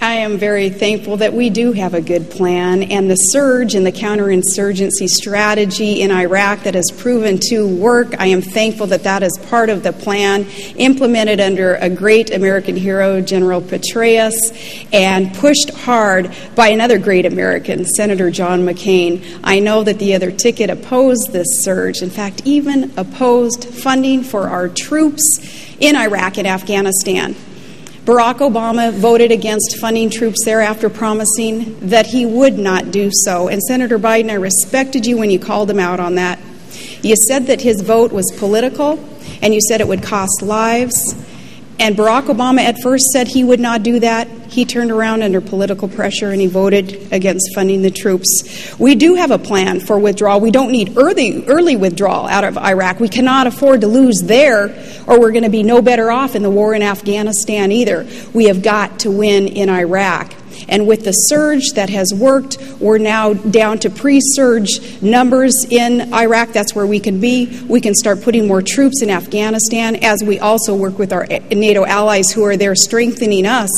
I am very thankful that we do have a good plan, and the surge and the counterinsurgency strategy in Iraq that has proven to work. I am thankful that that is part of the plan implemented under a great American hero, General Petraeus, and pushed hard by another great American, Senator John McCain. I know that the other ticket opposed this surge, in fact, even opposed funding for our troops in Iraq and Afghanistan. Barack Obama voted against funding troops there after promising that he would not do so. And Senator Biden, I respected you when you called him out on that. You said that his vote was political, and you said it would cost lives. And Barack Obama at first said he would not do that. He turned around under political pressure and he voted against funding the troops. We do have a plan for withdrawal. We don't need early withdrawal out of Iraq. We cannot afford to lose there, or we're going to be no better off in the war in Afghanistan either. We have got to win in Iraq. And with the surge that has worked, we're now down to pre-surge numbers in Iraq. That's where we can be. We can start putting more troops in Afghanistan as we also work with our NATO allies who are there strengthening us.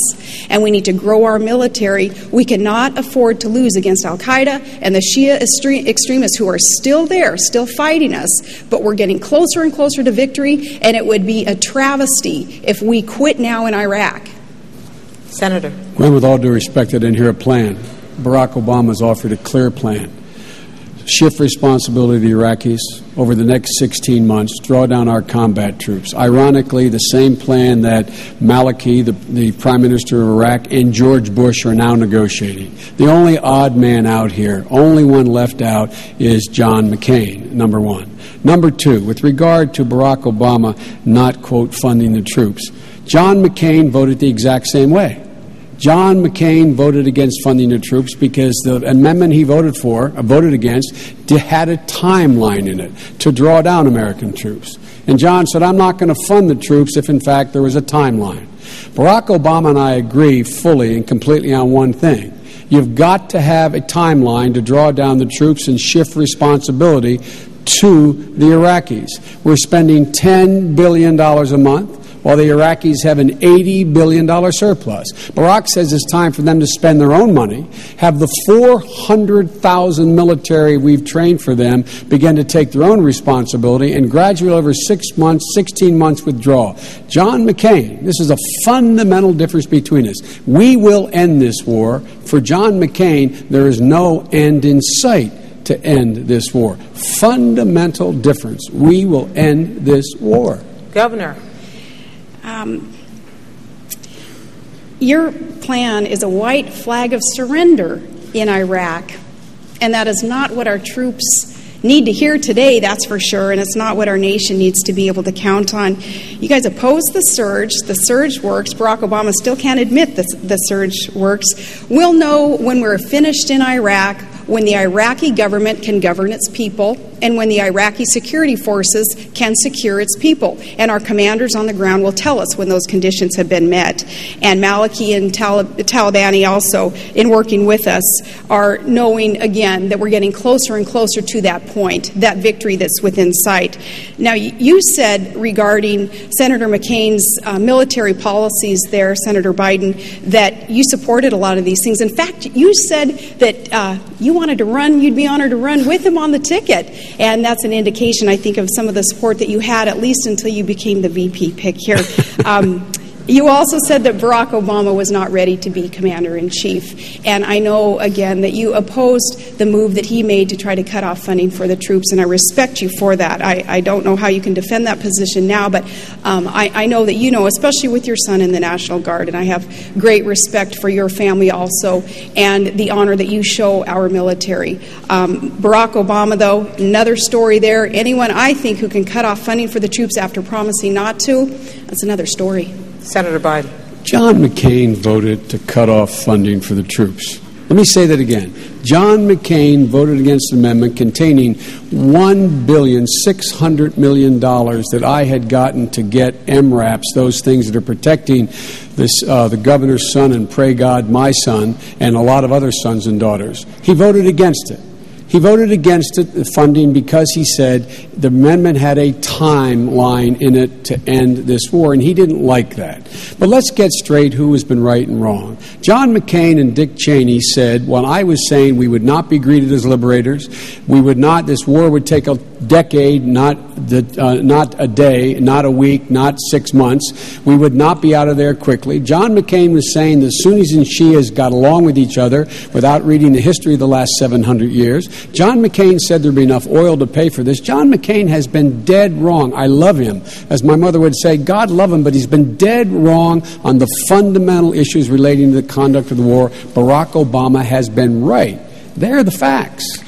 And we need to grow our military. We cannot afford to lose against al-Qaeda and the Shia extremists who are still there, still fighting us. But we're getting closer and closer to victory, and it would be a travesty if we quit now in Iraq. Senator. Gwen, with all due respect, I didn't hear a plan. Barack Obama's offered a clear plan. Shift responsibility to the Iraqis over the next 16 months, draw down our combat troops. Ironically, the same plan that Maliki, the Prime Minister of Iraq, and George Bush are now negotiating. The only odd man out here, only one left out, is John McCain, number one. Number two, with regard to Barack Obama not, quote, funding the troops, John McCain voted the exact same way. John McCain voted against funding the troops because the amendment he voted against, had a timeline in it to draw down American troops. And John said, I'm not going to fund the troops if, in fact, there was a timeline. Barack Obama and I agree fully and completely on one thing. You've got to have a timeline to draw down the troops and shift responsibility to the Iraqis. We're spending $10 billion a month, while the Iraqis have an $80 billion surplus. Barack says it's time for them to spend their own money, have the 400,000 military we've trained for them begin to take their own responsibility, and gradually over 6 months, 16 months withdraw. John McCain, this is a fundamental difference between us. We will end this war. For John McCain, there is no end in sight to end this war. Fundamental difference. We will end this war. Governor. Your plan is a white flag of surrender in Iraq, and that is not what our troops need to hear today, that's for sure, and it's not what our nation needs to be able to count on. You guys oppose the surge. The surge works. Barack Obama still can't admit the surge works. We'll know when we're finished in Iraq, when the Iraqi government can govern its people, and when the Iraqi security forces can secure its people. And our commanders on the ground will tell us when those conditions have been met. And Maliki and Talibani also, in working with us, are knowing, again, that we're getting closer and closer to that point, that victory that's within sight. Now, you said regarding Senator McCain's military policies there, Senator Biden, that you supported a lot of these things. In fact, you said that you wanted to run, you'd be honored to run with him on the ticket. And that's an indication, I think, of some of the support that you had, at least until you became the VP pick here. You also said that Barack Obama was not ready to be commander-in-chief. And I know, again, that you opposed the move that he made to try to cut off funding for the troops, and I respect you for that. I don't know how you can defend that position now, but I know that you know, especially with your son in the National Guard, and I have great respect for your family also and the honor that you show our military. Barack Obama, though, another story there. Anyone, I think, who can cut off funding for the troops after promising not to, that's another story. Senator Biden. John McCain voted to cut off funding for the troops. Let me say that again. John McCain voted against an amendment containing $1,600 million that I had gotten to get MRAPs, those things that are protecting this, the governor's son and, pray God, my son, and a lot of other sons and daughters. He voted against it. He voted against it, the funding, because he said the amendment had a timeline in it to end this war, and he didn't like that. But let's get straight who has been right and wrong. John McCain and Dick Cheney said, when I was saying we would not be greeted as liberators, we would not, this war would take a decade, not a day, not a week, not 6 months. We would not be out of there quickly. John McCain was saying the Sunnis and Shias got along with each other without reading the history of the last 700 years. John McCain said there'd be enough oil to pay for this. John McCain has been dead wrong. I love him. As my mother would say, God love him, but he's been dead wrong on the fundamental issues relating to the conduct of the war. Barack Obama has been right. They're the facts.